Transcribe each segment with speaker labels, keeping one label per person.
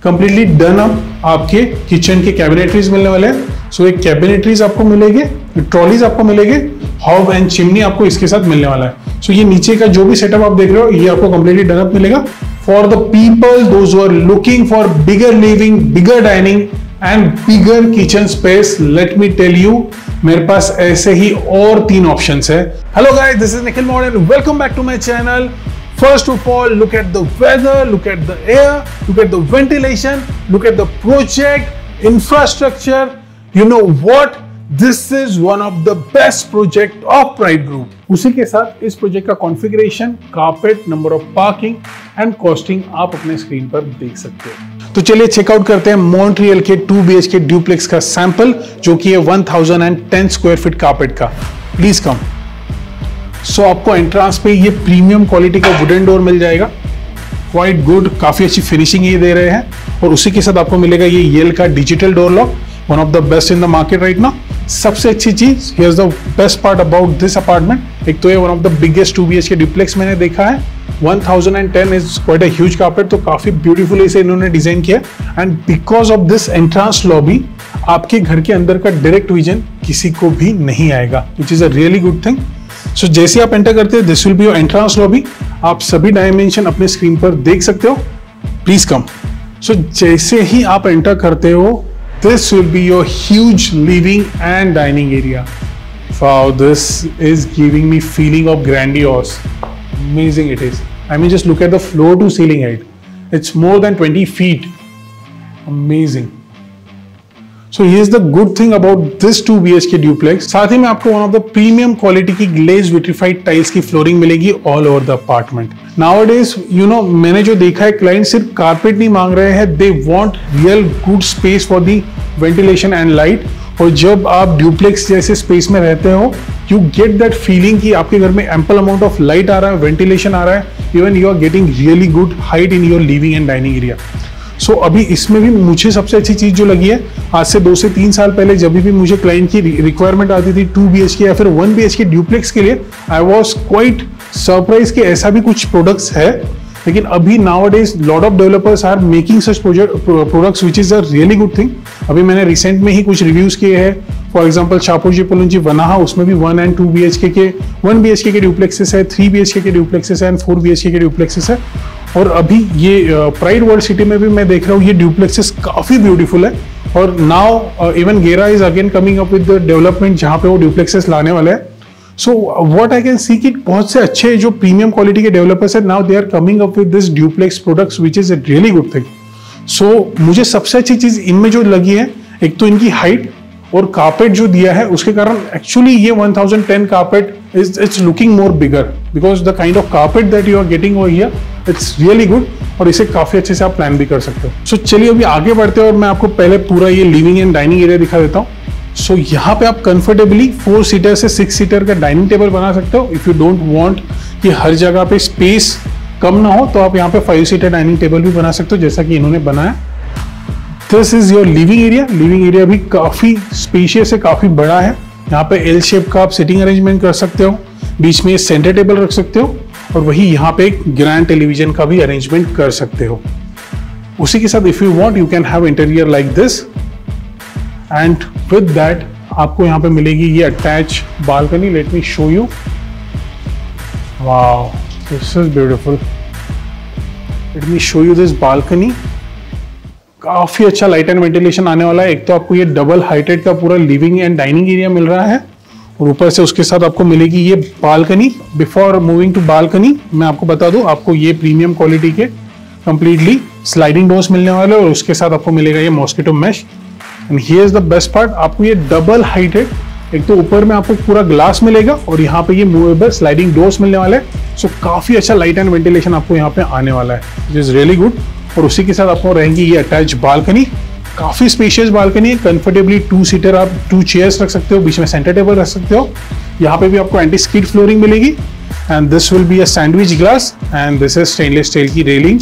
Speaker 1: Completely done up आपके kitchen के कैबिनेटरीज मिलने वाले हैं। सो एक कैबिनेटरीज आपको मिलेंगे, ट्रॉलीज आपको मिलेंगे, हॉब एंड चिमनी आपको इसके साथ मिलने वाला है। सो ये नीचे का जो भी सेटअप आप देख रहे हो ये आपको कंप्लीटली डन अप मिलेगा for the people those who are looking for bigger living, bigger dining and bigger kitchen space. Let me tell you, मेरे पास ऐसे ही और 3 ऑप्शंस है। Hello guys, this is Nikhil modern, welcome back to my channel. First of all, look at the weather, look at the air, look at the ventilation, look at the project, infrastructure. You know what? This is one of the best project of Pride Group. उसी के साथ इस project का configuration, carpet, number of parking and costing आप अपने screen पर देख सकते हो। तो चलिए चेकआउट करते हैं मॉन्ट्रियल के 2 BHK ड्यूप्लेक्स का सैंपल, जो कि है 1010 स्क्वायर फीट कारपेट का। Please come. सो आपको एंट्रांस पे ये प्रीमियम क्वालिटी का वुडन डोर मिल जाएगा, क्वाइट गुड, काफी अच्छी फिनिशिंग ये दे रहे हैं। और उसी के साथ आपको मिलेगा ये येल का digital door lock, one of the best in the market right now. सबसे अच्छी चीज, here's the best part about this apartment, एक तो ये one of the biggest 2 BHK duplex मैंने देखा है। 1010 is quite a huge carpet, तो काफी ब्यूटीफुली इसे इन्होंने डिजाइन किया। And because of this entrance lobby, आपके घर के अंदर का डायरेक्ट विजन किसी को भी नहीं आएगा, which is a really good thing. So जैसे आप एंटर करते हो, this will be your entrance lobby. आप सभी डायमेंशन अपने स्क्रीन पर देख सकते हो। Please come. सो जैसे ही आप एंटर करते हो, this will be your huge living and dining area. Wow, this is giving me feeling of grandiose. Amazing it is. I mean just look at the floor to ceiling height, it's more than 20 feet। Amazing. So here's the good thing about this 2 BHK duplex. साथ ही में आपको one of the premium quality की glazed vitrified tiles की flooring मिलेगी all over the apartment. Nowadays, you know, मैंने जो देखा है, क्लाइंट सिर्फ कारपेट नहीं मांग रहे हैं, they want real good space for the ventilation and light. और जब आप ड्यूप्लेक्स जैसे स्पेस में रहते हो, you get that feeling कि आपके घर में ample amount of light आ रहा है, ventilation आ रहा है, even you are getting really good height in your living and dining area. सो अभी इसमें भी मुझे सबसे अच्छी चीज जो लगी है, आज से 2 से 3 साल पहले जब भी मुझे क्लाइंट की रिक्वायरमेंट आती थी 2 BHK या फिर 1 BHK ड्यूप्लेक्स के लिए, आई वाज क्वाइट सरप्राइज कि ऐसा भी कुछ प्रोडक्ट्स है। लेकिन अभी nowadays lot of developers are making such products which is a really good thing. अभी मैंने रिसेंट में ही कुछ रिव्यूज किए हैं, फॉर एग्जांपल शाहपुर पलुंजी वनाहा, उसमें भी 1 and 2 BHK के 1 BHK के ड्यूप्लेक्सेस है, 3 BHK के ड्यूप्लेक्सेस है एंड 4 BHK के ड्यूप्लेक्सेस है। और अभी ये प्राइड वर्ल्ड सिटी में भी मैं देख रहा हूँ ये ड्यूप्लेक्सेस काफी ब्यूटीफुल है। और नाउ इवन गेरा is again coming up with the development जहाँ पे वो ड्यूप्लेक्सेस लाने वाले हैं। So what I can see कि बहुत से अच्छे जो प्रीमियम क्वालिटी के डेवलपर्स है, now they are coming up with this duplex products which is a really good thing. So मुझे सबसे अच्छी चीज इनमें जो लगी है, एक तो इनकी हाइट और कारपेट जो दिया है उसके कारण एक्चुअली ये 1010 carpet it's looking more bigger because the kind of carpet that you are getting over here, it's really good. और इसे काफी अच्छे से आप प्लान भी कर सकते हो। सो चलिए अभी आगे बढ़ते हैं और मैं आपको पहले पूरा ये लिविंग एंड डाइनिंग एरिया दिखा देता हूँ। सो यहाँ पे आप कंफर्टेबली 4 सीटर से 6 सीटर का डाइनिंग टेबल बना सकते हो। इफ यू डोंट वांट कि हर जगह पे स्पेस कम ना हो, तो आप यहाँ पे 5 सीटर डाइनिंग टेबल भी बना सकते हो, जैसा कि इन्होंने बनाया। This is your living area. Living area भी काफी स्पेशियस है, काफी बड़ा है। यहाँ पे एल शेप का आप सिटिंग अरेंजमेंट कर सकते हो, बीच में सेंटर टेबल रख सकते हो, और वही यहाँ पे एक ग्रैंड टेलीविजन का भी अरेंजमेंट कर सकते हो। उसी के साथ if you want you can have interior like this, and with that आपको यहाँ पे मिलेगी ये attach balcony. Let me show you. Wow, this is beautiful. Let me show you this balcony. काफी अच्छा लाइट एंड वेंटिलेशन आने वाला है। एक तो आपको ये डबल हाइटेड का पूरा लिविंग एंड डाइनिंग एरिया मिल रहा है, और ऊपर से उसके साथ आपको मिलेगी ये balcony. Before moving to balcony, मैं आपको बता दूं, आपको ये प्रीमियम क्वालिटी के कंप्लीटली स्लाइडिंग डोर्स मिलने वाले हैं, और उसके साथ आपको मिलेगा ये mosquito mesh. And here is the best part, आपको ये डबल हाइटेड, एक तो ऊपर में आपको पूरा ग्लास मिलेगा और यहाँ पे ये मूवेबल स्लाइडिंग डोर्स मिलने वाले हैं। सो काफी अच्छा लाइट एंड वेंटिलेशन आपको यहाँ पे आने वाला है, विच इज रियली गुड। और उसी के साथ आपको रहेंगी ये अटैच बालकनी। काफी स्पेशियस बालकनी है, कंफर्टेबली 2 सीटर आप 2 चेयर्स रख सकते हो, बीच में सेंटर टेबल रख सकते हो। यहाँ पे भी आपको एंटी स्किड फ्लोरिंग मिलेगी, and this will be a sandwich glass, and this is stainless steel की रेलिंग।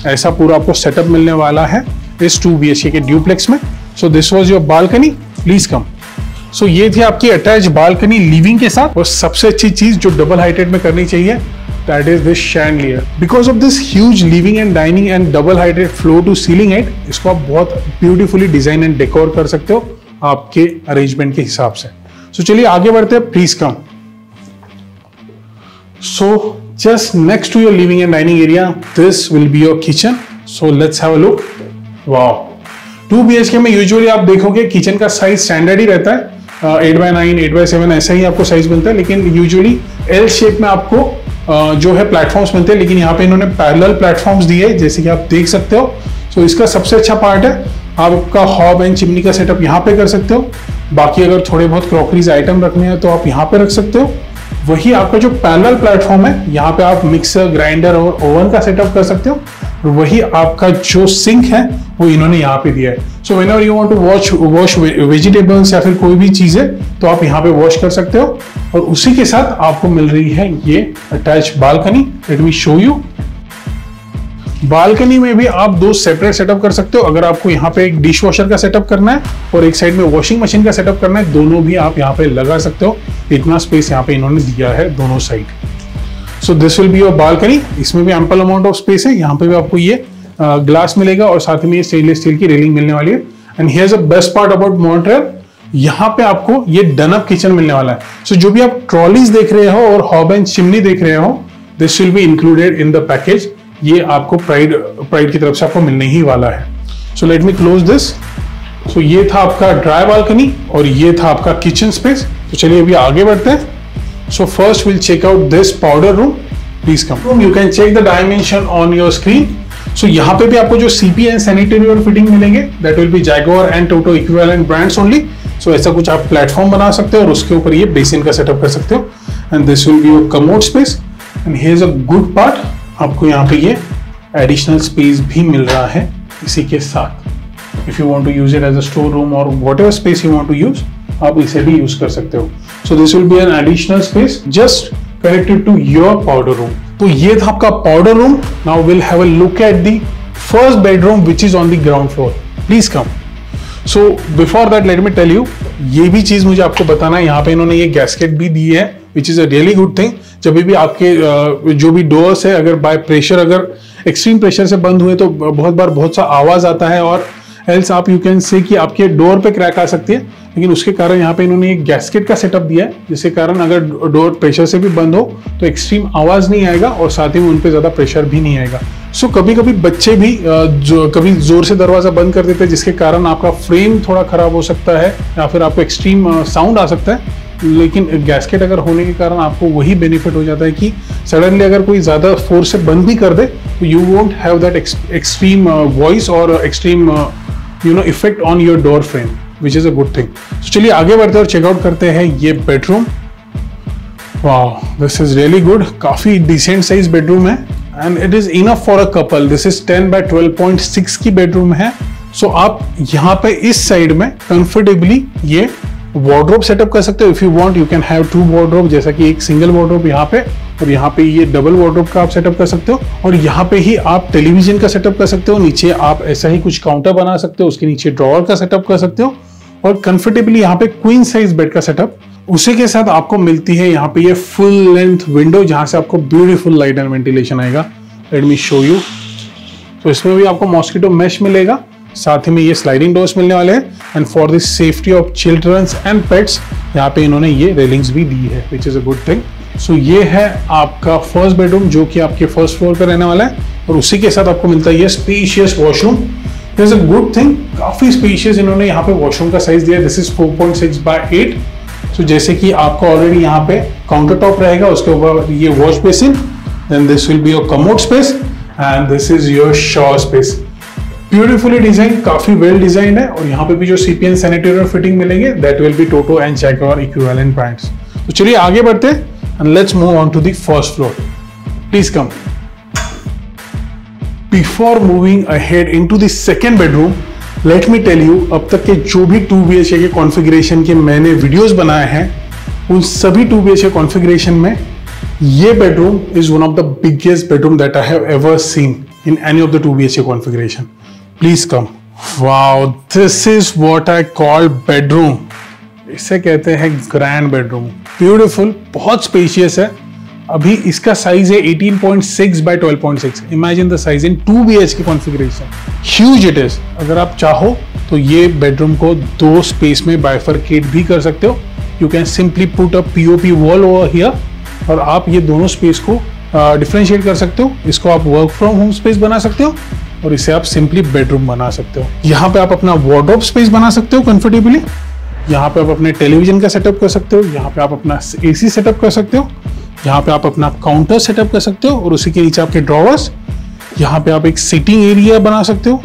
Speaker 1: ऐसा पूरा आपको सेटअप मिलने वाला है इस 2 BHK के ड्यूप्लेक्स में। So this was your balcony. Please come. So ये थी आपकी अटैच बालकनी लिविंग के साथ। और सबसे अच्छी चीज जो डबल हाइटेड में करनी चाहिए, that is this chandelier. Because of this huge living and dining and double heighted floor to ceiling height, इसको आप बहुत ब्यूटीफुली डिजाइन एंड डेकोर कर सकते हो आपके अरेंजमेंट के हिसाब से. So चलिए आगे बढ़ते हैं. Please come. So just next to your living and dining area, this will be your kitchen. So let's have a look. Wow. 2 BHK में यूजुअली आप देखोगे किचन का साइज स्टैंडर्ड ही रहता है, 8x9, 8x7 ऐसा ही आपको साइज मिलता है, लेकिन यूजुअली एल शेप में आपको जो है प्लेटफॉर्म्स मिलते हैं, लेकिन यहाँ पे इन्होंने पैरेलल प्लेटफॉर्म्स दिए जैसे कि आप देख सकते हो. सो इसका सबसे अच्छा पार्ट है आपका हॉब एंड चिमनी का सेटअप यहाँ पे कर सकते हो. बाकी अगर थोड़े बहुत क्रॉकरीज आइटम रखने हैं तो आप यहाँ पे रख सकते हो. वही आपका जो पैरेलल प्लेटफॉर्म है यहाँ पे आप मिक्सर, ग्राइंडर और ओवन का सेटअप कर सकते हो. वही आपका जो सिंक है वो इन्होंने यहाँ पे दिया है. So whenever you want to wash vegetables या फिर कोई भी चीजें तो आप यहाँ पे वॉश कर सकते हो. और उसी के साथ आपको मिल रही है ये attach balcony. Let me show you. Balcony में भी आप 2 सेपरेट सेटअप कर सकते हो. अगर आपको यहाँ पे एक डिश वॉशर का सेटअप करना है और एक साइड में वॉशिंग मशीन का सेटअप करना है, दोनों भी आप यहाँ पे लगा सकते हो. इतना स्पेस यहाँ पे इन्होंने दिया है दोनों side. So this will be your balcony. इसमें भी एम्पल अमाउंट ऑफ स्पेस है. यहाँ पे भी आपको ये ग्लास मिलेगा और साथ में ये स्टेनलेस स्टील की रेलिंग मिलने वाली है. And here's the best part about Montreal, यहाँ पे आपको ये डन अप किचन मिलने वाला है. सो जो भी आप ट्रॉलीज देख रहे हो और हॉब एंड चिमनी देख रहे हो, this will be included in the package. ये आपको प्राइड की तरफ से आपको मिलने ही वाला है. So let me close this. So ये था आपका ड्राई बालकनी और ये था आपका किचन स्पेस. तो चलिए अभी आगे बढ़ते हैं. So first we'll check out this powder room. Please come. You can check the dimension on your screen. So यहाँ पे भी आपको जो CP and sanitary और फिटिंग मिलेंगे, that will be Jaguar and Toto equivalent brands only. So ऐसा कुछ आप प्लेटफॉर्म बना सकते हो और उसके ऊपर ये बेसिन का सेटअप कर सकते हो. And this will be your commode space. And here's a good part. आपको यहाँ पे ये एडिशनल स्पेस भी मिल रहा है इसी के साथ. If you want to use it as a store room or whatever space you want to use, आप इसे भी यूज कर सकते हो. So this will be an additional space just connected to your powder room. तो ये था आपका powder room. Now we'll have a look at the first bedroom which is on the ground floor. Please come. So before that let me tell you, ये भी चीज मुझे आपको बताना है. यहाँ पे इन्होंने ये गैस्केट भी दी है which is a really good thing. जब भी आपके जो भी डोर्स है अगर बाय प्रेशर, अगर एक्सट्रीम प्रेशर से बंद हुए तो बहुत बार बहुत सा आवाज आता है और एल्स आप यू कैन से कि आपके डोर पे क्रैक आ सकती है. लेकिन उसके कारण यहाँ पे इन्होंने एक गैस्केट का सेटअप दिया है जिसके कारण अगर डोर प्रेशर से भी बंद हो तो एक्सट्रीम आवाज नहीं आएगा और साथ ही में उन पे ज्यादा प्रेशर भी नहीं आएगा. सो कभी कभी बच्चे भी जो कभी जोर से दरवाजा बंद कर देते हैं जिसके कारण आपका फ्रेम थोड़ा खराब हो सकता है या फिर आपको एक्सट्रीम साउंड आ सकता है. लेकिन गैस्केट अगर होने के कारण आपको वही बेनिफिट हो जाता है कि सडनली अगर कोई ज्यादा फोर्स से बंद भी कर दे तो you won't have that extreme voice और extreme effect on your door frame, which is a good thing. तो चलिए आगे बढ़ते हैं और चेकआउट करते हैं ये bedroom. Wow, this is really good. काफी डिसेंट साइज बेडरूम है and it is enough for a couple. This is 10x12.6 की बेडरूम है. सो आप यहाँ पे इस साइड में कंफर्टेबली ये वार्डरोब सेटअप कर सकते हो. If you want you can have 2 wardrobe, जैसा कि एक सिंगल वार्डरोब यहाँ पे और यहाँ पे ये डबल वार्डरोब का आप सेटअप कर सकते हो. और यहाँ पे ही आप टेलीविजन का सेटअप कर सकते हो. नीचे आप ऐसा ही कुछ काउंटर बना सकते हो, उसके नीचे ड्रॉअर का सेटअप कर सकते हो और कंफर्टेबली यहाँ पे क्वीन साइज बेड का सेटअप. उसी के साथ आपको मिलती है यहाँ पे ये फुल लेंथ विंडो जहां से आपको ब्यूटीफुल लाइट एंड वेंटिलेशन आएगा. Let me show you. तो इसमें भी आपको मॉस्किटो मेश मिलेगा, साथ ही में ये स्लाइडिंग डोर्स मिलने वाले हैं. And for the safety of childrens and pets यहाँ पे इन्होंने ये रेलिंग्स भी दी है, which is a good thing. So ये है आपका फर्स्ट बेडरूम जो कि आपके फर्स्ट फ्लोर पर रहने वाला है और उसी के साथ आपको मिलता है ये spacious washroom. This is a good thing. काफी स्पेशियस इन्होंने यहाँ पे वॉशरूम का साइज दिया है. This is 4.6x8. सो जैसे कि आपको ऑलरेडी यहाँ पे काउंटर टॉप रहेगा, उसके ऊपर ये wash basin, then this will be your commode space and this is your shower space. Beautifully design, काफी वेल डिजाइन है. और यहाँ पे भी जो सीपीएन सैनिटरी फिटिंग मिलेंगे that will be Toto and Jaguar equivalent brands. तो चलिए आगे बढ़ते हैं and let's move on to the first floor. Please come. Before moving ahead into the second bedroom, let me tell you, अब तक के जो भी 2 BHK के कॉन्फ़िगरेशन के मैंने वीडियोस बनाए हैं उन सभी 2 BHK कॉन्फ़िगरेशन में ये bedroom is one of the biggest bedroom that I have ever seen in any of the 2 BHK configuration. Please come. Wow, this is what I call bedroom. इसे कहते हैं ग्रैंड बेडरूम. ब्यूटीफुल, बहुत spacious है. अभी इसका size है 18.6 by 12.6। Imagine the size in 2 BHK configuration, huge it is. अगर आप चाहो तो ये बेडरूम को 2 स्पेस में बाइफरकेट भी कर सकते हो। You can simply put a POP wall over here, और आप ये दोनों स्पेस को डिफरेंशिएट कर सकते हो। इसको आप वर्क फ्रॉम होम स्पेस बना सकते हो और इसे आप सिंपली बेडरूम बना सकते हो। यहाँ पे आप अपना वार्डरोब स्पेस बना सकते हो कंफर्टेबली। यहाँ पे आप अपने टेलीविजन का सेटअप कर सकते हो। यहाँ पे आप अपना AC सेटअप कर सकते हो। यहाँ पे आप अपना काउंटर सेटअप कर सकते हो और उसी के नीचे आपके ड्रॉवर्स। यहाँ पे आप एक सिटिंग एरिया बना सकते हो।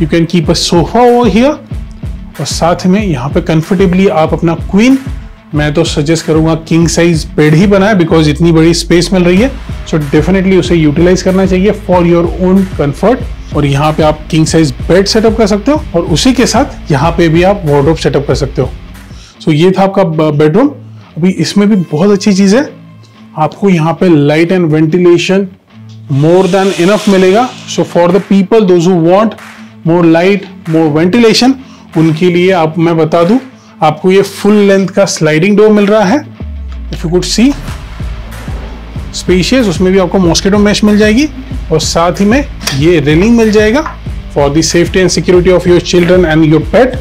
Speaker 1: You can keep a sofa over here, और साथ में यहाँ पे कंफर्टेबली आप अपना क्वीन, मैं तो सजेस्ट करूंगा किंग साइज बेड ही बनाए, बिकॉज इतनी बड़ी स्पेस मिल रही है। सो डेफिनेटली उसे यूटिलाइज करना चाहिए फॉर योर ओन कंफर्ट। और यहाँ पे आप किंग साइज बेड सेटअप कर सकते हो और उसी के साथ यहाँ पे भी आप वार्डरोब सेटअप कर सकते हो। सो ये था आपका बेडरूम। अभी इसमें भी बहुत अच्छी चीज है, आपको यहाँ पे light and ventilation more than enough मिलेगा। So for the people those who want more light, more ventilation, उनके लिए आप मैं बता दूं, आपको ये फुल लेंथ का स्लाइडिंग डोर मिल रहा है। If you could see spacious, उसमें भी आपको मॉस्किटो मैश मिल जाएगी और साथ ही में ये रेलिंग मिल जाएगा for the safety and security of your children and your पेट।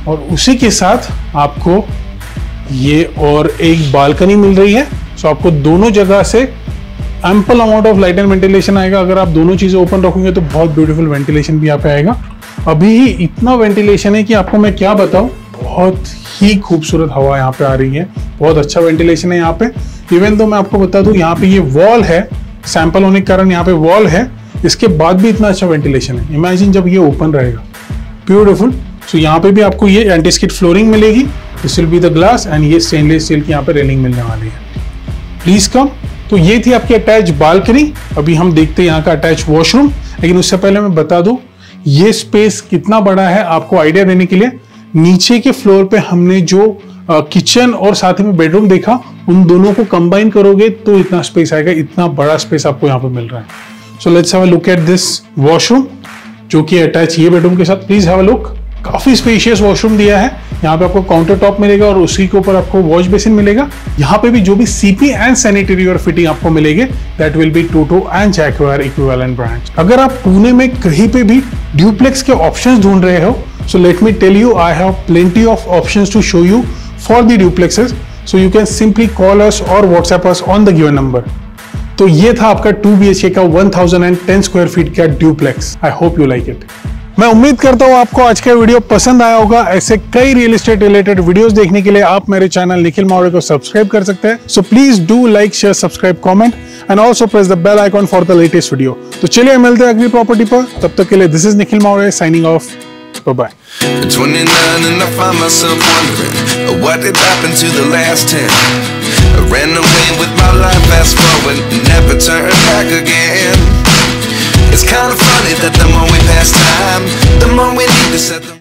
Speaker 1: और उसी के साथ आपको ये और एक बालकनी मिल रही है। सो आपको दोनों जगह से ample amount of light and ventilation आएगा। अगर आप दोनों चीजें ओपन रखोगे तो बहुत ब्यूटीफुल वेंटिलेशन भी यहाँ पे आएगा। अभी ही इतना वेंटिलेशन है कि आपको मैं क्या बताऊं, बहुत ही खूबसूरत हवा यहाँ पे आ रही है। बहुत अच्छा वेंटिलेशन है यहाँ पे। इवन तो मैं आपको बता दूं, यहाँ पे ये वॉल है, सैंपल होने के कारण यहाँ पे वॉल है, इसके बाद भी इतना अच्छा वेंटिलेशन है। इमेजिन जब ये ओपन रहेगा, ब्यूटीफुल। सो यहाँ पे भी आपको ये एंटी स्किड फ्लोरिंग मिलेगी, this will be the glass, and ये स्टेनलेस स्टील की यहाँ पे रेलिंग मिलने वाली है। Please come. तो ये थी आपकी अटैच बालकनी। अभी हम देखते हैं यहाँ का अटैच वॉशरूम, लेकिन उससे पहले मैं बता दूं ये स्पेस कितना बड़ा है आपको आइडिया देने के लिए। नीचे के फ्लोर पे हमने जो किचन और साथ में बेडरूम देखा, उन दोनों को कंबाइन करोगे तो इतना स्पेस आएगा। इतना बड़ा स्पेस आपको यहाँ पे मिल रहा है। So let's have a look at this washroom, जो कि अटैच ये बेडरूम के साथ। Please have a look. काफी स्पेशियस वॉशरूम दिया है। यहाँ पे आपको काउंटर टॉप मिलेगा और उसी के ऊपर आपको वॉश बेसिन मिलेगा। यहाँ पे भी जो भी CP एंड सैनिटरी और फिटिंग आपको मिलेंगे, that will be Toto and जैक्वार equivalent brand. अगर आप पुणे में कहीं पे भी ड्यूप्लेक्स के ऑप्शंस ढूंढ रहे हो, so let me tell you, I have plenty of options to show you for the duplexes, so you can simply call us or WhatsApp us on the given number. तो ये था आपका 2 BHK का 1010 square feet का duplex. I hope you like it. मैं उम्मीद करता हूँ आपको आज का वीडियो पसंद आया होगा। ऐसे कई रियल एस्टेट रिलेटेड वीडियोस देखने के लिए आप मेरे चैनल निखिल मावड़े को सब्सक्राइब कर सकते हैं। So please do like, share, subscribe, comment and also press the bell icon for the latest video. तो चलिए मिलते हैं अगली प्रॉपर्टी पर। तब तक के लिए this is Nikhil Mawade signing off. Bye-bye.
Speaker 2: 29 and I find myself wondering what did happen to the last 10. I ran away with my life, fast forward, never turn back again. It's kind of funny that the more we pass time, the more we need to set them